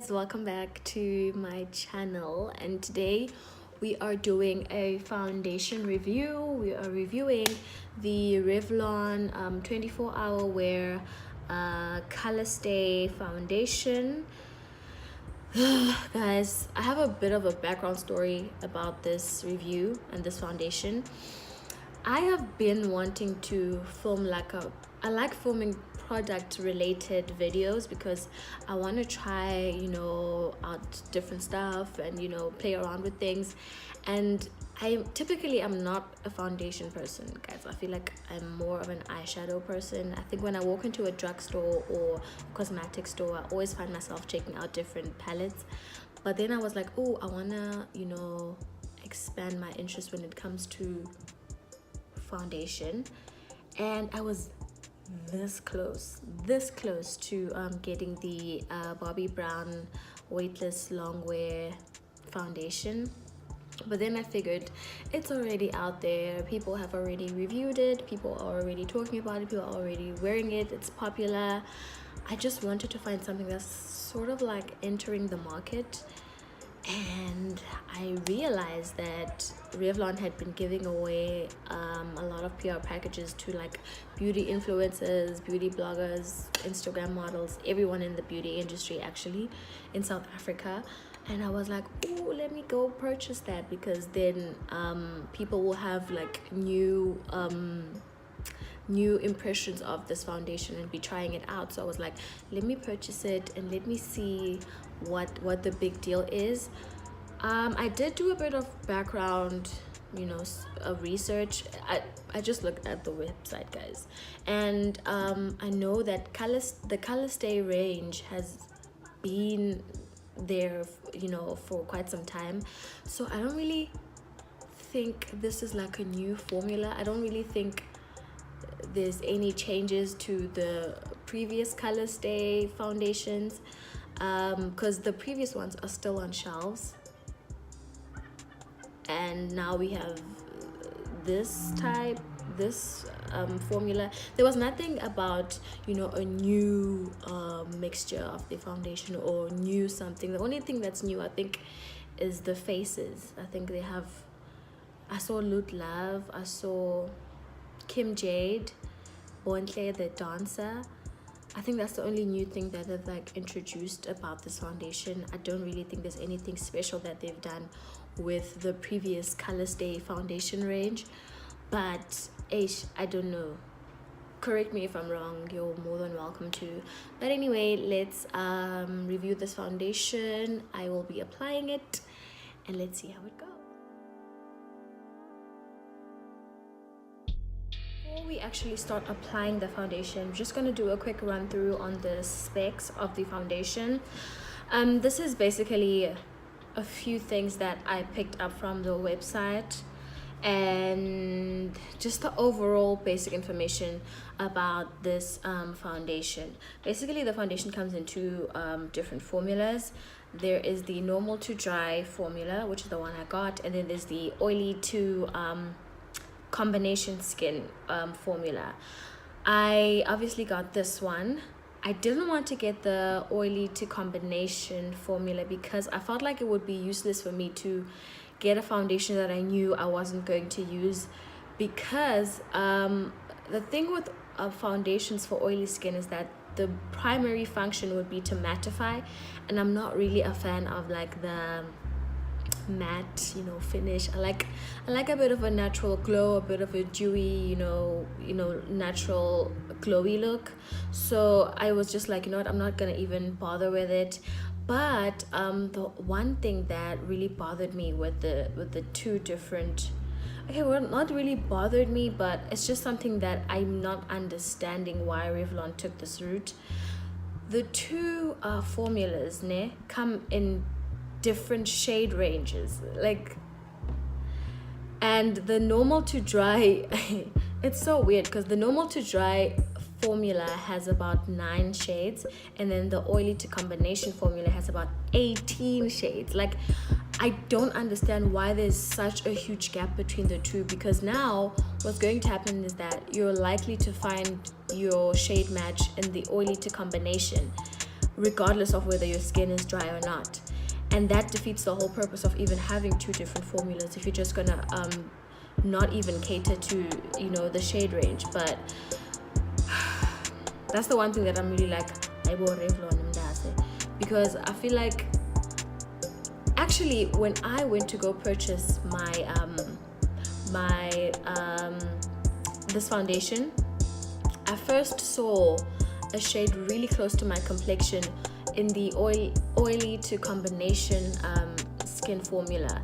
Welcome back to my channel, and today we are doing a foundation review. We are reviewing the Revlon 24-hour wear color stay foundation. Guys, I have a bit of a background story about this review and this foundation. I have been wanting to film I like filming product related videos because I want to try out different stuff and play around with things. And I'm not a foundation person, guys. I feel like I'm more of an eyeshadow person. I think when I walk into a drugstore or a cosmetic store, I always find myself checking out different palettes. But then I was like, oh, I wanna expand my interest when it comes to foundation, and I was this close to getting the Bobbi Brown weightless long wear foundation. But then I figured it's already out there, people have already reviewed it, people are already talking about it, people are already wearing it, it's popular. I just wanted to find something that's sort of like entering the market. And I realized that Revlon had been giving away a lot of PR packages to like beauty influencers, beauty bloggers, Instagram models, everyone in the beauty industry actually in South Africa. And I was like, oh, let me go purchase that, because then people will have like new impressions of this foundation and be trying it out. So I was like, let me purchase it and let me see what the big deal is. I did do a bit of background of research. I just looked at the website, guys, and I know that the Colorstay range has been there for quite some time, so I don't really think this is like a new formula. I don't really think there's any changes to the previous Colorstay foundations, because the previous ones are still on shelves, and now we have this formula. There was nothing about a new mixture of the foundation or new something. The only thing that's new, I think, is the faces. I think they have, I saw Lut Love, I saw Kim Jade, Bontle the dancer. I think that's the only new thing that they've like introduced about this foundation. I don't really think there's anything special that they've done with the previous Colorstay foundation range. But I don't know. Correct me if I'm wrong. You're more than welcome to. But anyway, let's review this foundation. I will be applying it, and let's see how it goes. Before we actually start applying the foundation, I'm just going to do a quick run through on the specs of the foundation. This is basically a few things that I picked up from the website and just the overall basic information about this foundation. Basically, the foundation comes in two different formulas. There is the normal to dry formula, which is the one I got, and then there's the oily to combination skin formula. I obviously got this one. I didn't want to get the oily to combination formula because I felt like it would be useless for me to get a foundation that I knew I wasn't going to use, because the thing with foundations for oily skin is that the primary function would be to mattify, and I'm not really a fan of like the matte finish. I like a bit of a natural glow, a bit of a dewy natural glowy look. So I was just like, I'm not gonna even bother with it. But the one thing that really bothered me with the two different, not really bothered me, but it's just something that I'm not understanding why Revlon took this route. The two formulas come in different shade ranges, and the normal to dry it's so weird because the normal to dry formula has about 9 shades, and then the oily to combination formula has about 18 shades. Like, I don't understand why there's such a huge gap between the two, because now what's going to happen is that you're likely to find your shade match in the oily to combination, regardless of whether your skin is dry or not. And that defeats the whole purpose of even having two different formulas if you're just gonna not even cater to, you know, the shade range. But that's the one thing that I'm really like, I bought Revlon because I feel like, actually, when I went to go purchase this foundation, I first saw a shade really close to my complexion in the oily to combination skin formula,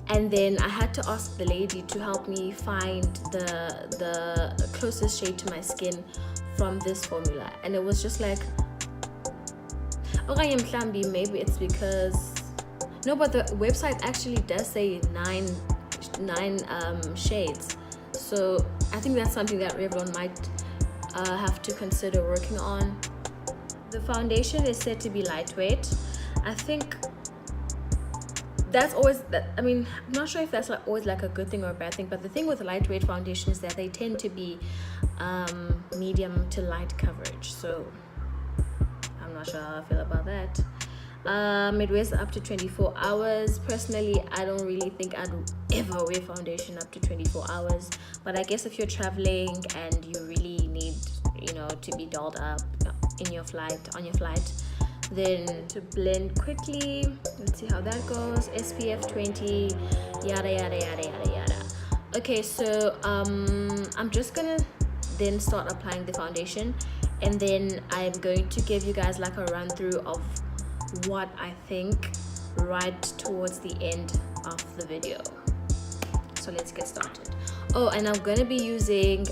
and then I had to ask the lady to help me find the closest shade to my skin from this formula. And it was just like, okay, maybe it's because no, but the website actually does say nine shades, so I think that's something that Revlon might have to consider working on. The foundation is said to be lightweight. I think that's always that. I mean, I'm not sure if that's like always like a good thing or a bad thing, but the thing with lightweight foundation is that they tend to be medium to light coverage, so I'm not sure how I feel about that. It wears up to 24 hours. Personally, I don't really think I'd ever wear foundation up to 24 hours, but I guess if you're traveling and you really need, you know, to be dolled up on your flight, then to blend quickly. Let's see how that goes. SPF 20, yada yada yada yada yada. Okay, so I'm just gonna then start applying the foundation, and then I'm going to give you guys like a run through of what I think right towards the end of the video. So let's get started. Oh, and I'm gonna be using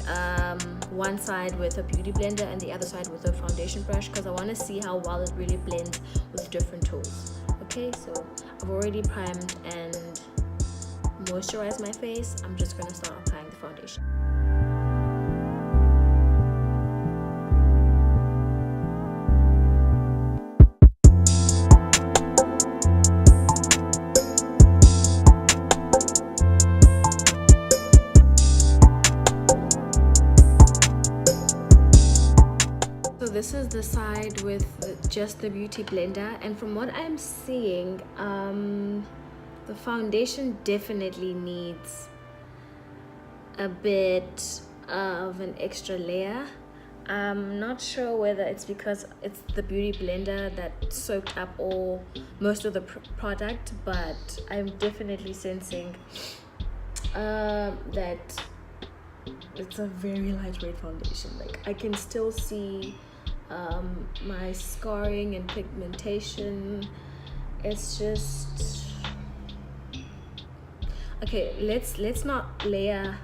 one side with a beauty blender and the other side with a foundation brush, because I want to see how well it really blends with different tools. Okay, so I've already primed and moisturized my face. I'm just gonna start applying the foundation. This is the side with just the beauty blender, and from what I'm seeing, the foundation definitely needs a bit of an extra layer. I'm not sure whether it's because it's the beauty blender that soaked up most of the product, but I'm definitely sensing that it's a very lightweight foundation. Like, I can still see my scarring and pigmentation. It's just okay. Let's not layer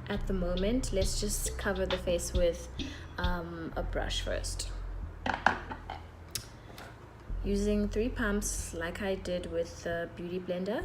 at the moment. Let's just cover the face with a brush first, using 3 pumps like I did with the beauty blender.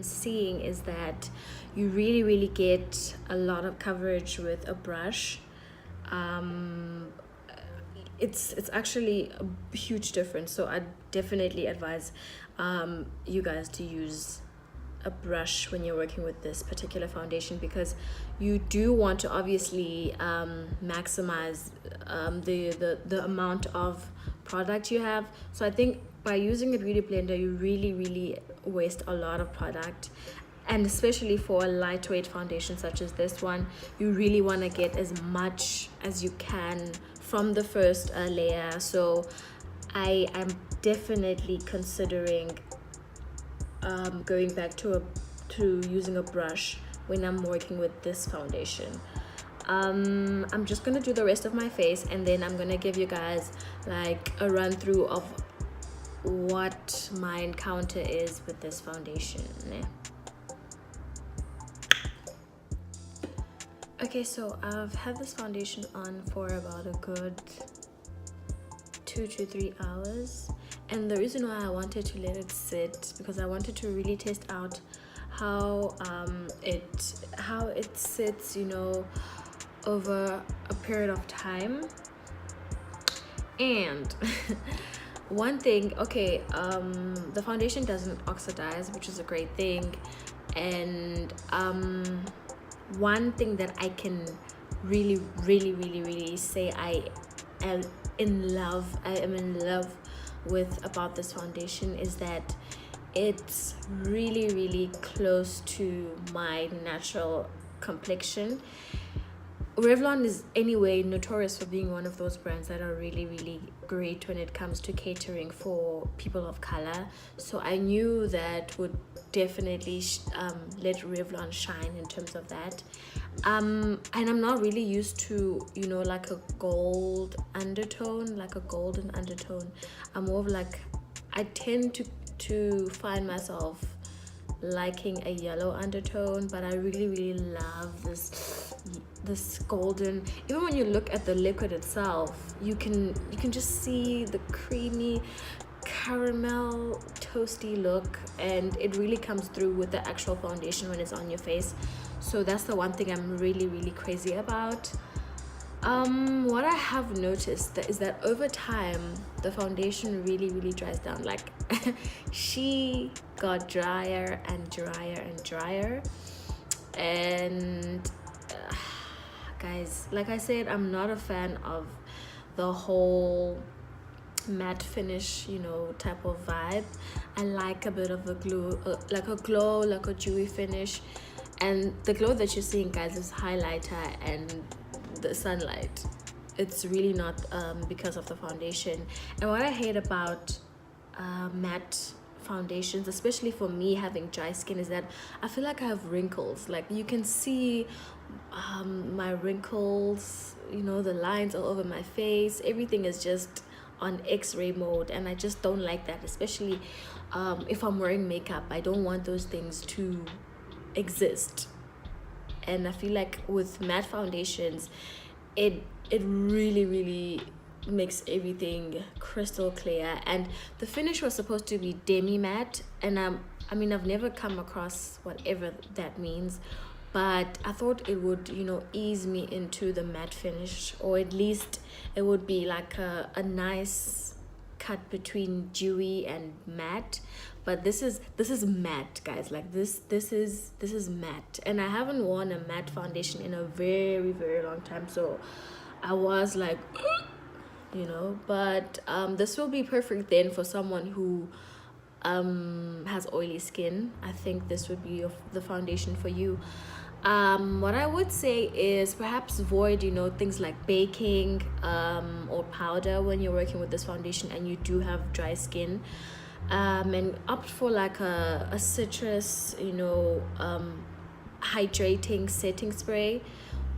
Seeing is that you really get a lot of coverage with a brush. It's actually a huge difference, so I definitely advise you guys to use a brush when you're working with this particular foundation, because you do want to obviously maximize the amount of product you have. So I think by using a beauty blender, you really waste a lot of product, and especially for a lightweight foundation such as this one, you really want to get as much as you can from the first layer. So I am definitely considering going back to using a brush when I'm working with this foundation. I'm just gonna do the rest of my face, and then I'm gonna give you guys like a run through of what my encounter is with this foundation. Okay, so I've had this foundation on for about a good 2 to 3 hours, and the reason why I wanted to let it sit because I wanted to really test out how it sits, you know, over a period of time. And one thing, okay, the foundation doesn't oxidize, which is a great thing. And one thing that I can really say I am in love with about this foundation is that it's really close to my natural complexion. Revlon is anyway notorious for being one of those brands that are really great when it comes to catering for people of color, so I knew that would definitely let Revlon shine in terms of that. And I'm not really used to, you know, like a gold undertone, like a golden undertone. I'm more of like, I tend to find myself liking a yellow undertone, but I really love this golden. Even when you look at the liquid itself, you can just see the creamy caramel toasty look, and it really comes through with the actual foundation when it's on your face. So that's the one thing I'm really crazy about. What I have noticed is that over time the foundation really dries down. Like she got drier and drier, and guys, like I said, I'm not a fan of the whole matte finish, you know, type of vibe. I like a bit of a glow, like a dewy finish, and the glow that you're seeing, guys, is highlighter and the sunlight. It's really not because of the foundation. And what I hate about matte foundations, especially for me having dry skin, is that I feel like I have wrinkles. Like you can see my wrinkles, you know, the lines all over my face. Everything is just on X-ray mode, and I just don't like that. Especially if I'm wearing makeup, I don't want those things to exist. And I feel like with matte foundations, it really makes everything crystal clear. And the finish was supposed to be demi matte, and I mean, I've never come across whatever that means, but I thought it would, you know, ease me into the matte finish, or at least it would be like a nice cut between dewy and matte. But this is matte, guys. Like this is matte, and I haven't worn a matte foundation in a very long time, so I was like you know. But this will be perfect then for someone who has oily skin. I think this would be the foundation for you. What I would say is perhaps avoid, you know, things like baking or powder when you're working with this foundation and you do have dry skin, and opt for like a citrus, you know, hydrating setting spray,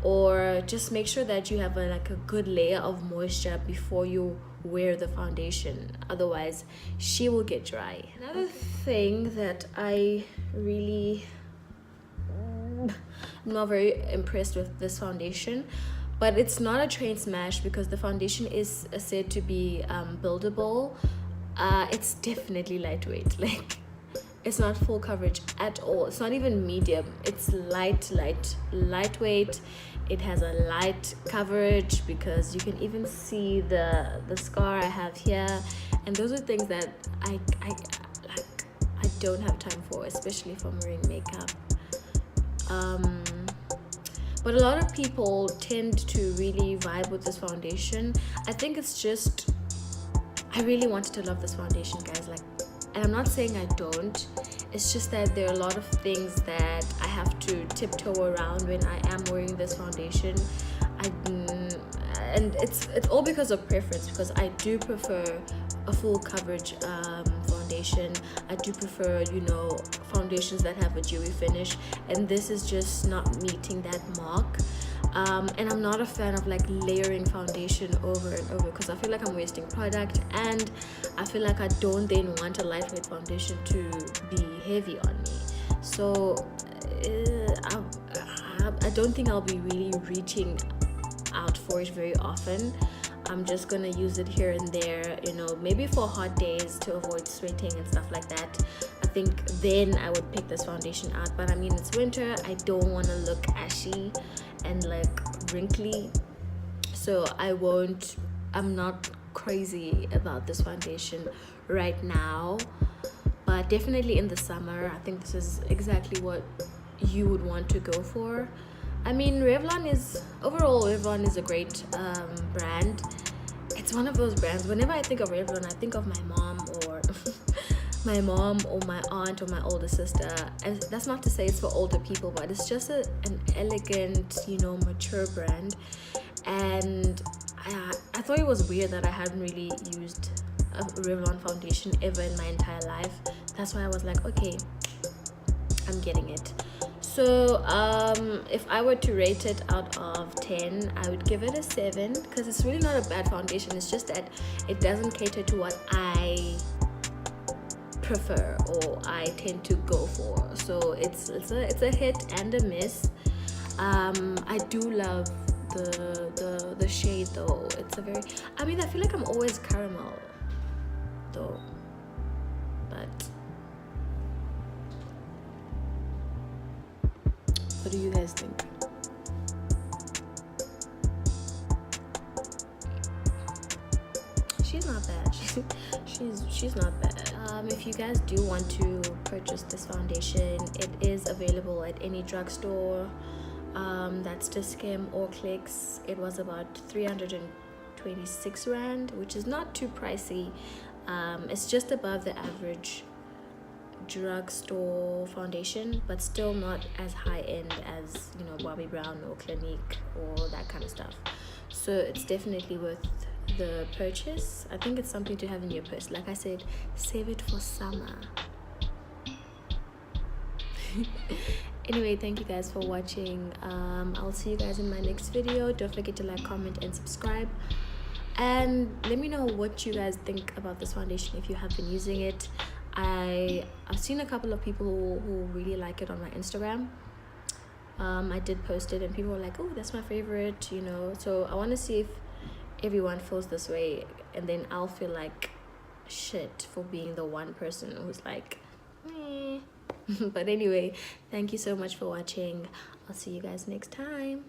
or just make sure that you have like a good layer of moisture before you wear the foundation, otherwise she will get dry. Another thing that I really I'm not very impressed with this foundation, but it's not a train smash because the foundation is said to be buildable. It's definitely lightweight. Like it's not full coverage at all. It's not even medium. It's lightweight. It has a light coverage because you can even see the scar I have here, and those are things that I don't have time for, especially if I'm wearing makeup. But a lot of people tend to really vibe with this foundation. I think it's just, I really wanted to love this foundation, guys. Like, and I'm not saying I don't. It's just that there are a lot of things that I have to tiptoe around when I am wearing this foundation. And it's all because of preference, because I do prefer a full coverage foundation. I do prefer, you know, foundations that have a dewy finish, and this is just not meeting that mark. And I'm not a fan of like layering foundation over and over, because I feel like I'm wasting product, and I feel like I don't then want a lightweight foundation to be heavy on me. So I don't think I'll be really reaching out for it very often. I'm just gonna use it here and there, you know, maybe for hot days to avoid sweating and stuff like that. I think then I would pick this foundation out, but I mean, it's winter. I don't want to look ashy and like wrinkly, so I'm not crazy about this foundation right now, but definitely in the summer I think this is exactly what you would want to go for. I mean, Revlon is a great brand. It's one of those brands, whenever I think of Revlon, I think of my mom or my aunt or my older sister. And that's not to say it's for older people, but it's just an elegant, you know, mature brand. And I thought it was weird that I hadn't really used a Revlon foundation ever in my entire life. That's why I was like, okay, I'm getting it. So if I were to rate it out of 10, I would give it a 7, because it's really not a bad foundation. It's just that it doesn't cater to what I prefer or I tend to go for. So it's a hit and a miss. I do love the shade though. It's a very, I mean, I feel like I'm always caramel though, but what do you guys think? She's not bad. She's not bad. If you guys do want to purchase this foundation, it is available at any drugstore. That's Discam or Clicks. It was about 326 rand, which is not too pricey. It's just above the average drugstore foundation, but still not as high end as, you know, Bobbi Brown or Clinique or that kind of stuff. So it's definitely worth the purchase. I think it's something to have in your purse. Like I said, save it for summer. Anyway, thank you guys for watching. I'll see you guys in my next video. Don't forget to like, comment, and subscribe. And let me know what you guys think about this foundation if you have been using it. I've seen a couple of people who really like it on my Instagram. I did post it and people were like, oh, that's my favorite, you know. So I want to see if everyone feels this way, and then I'll feel like shit for being the one person who's like, meh. But anyway, thank you so much for watching. I'll see you guys next time.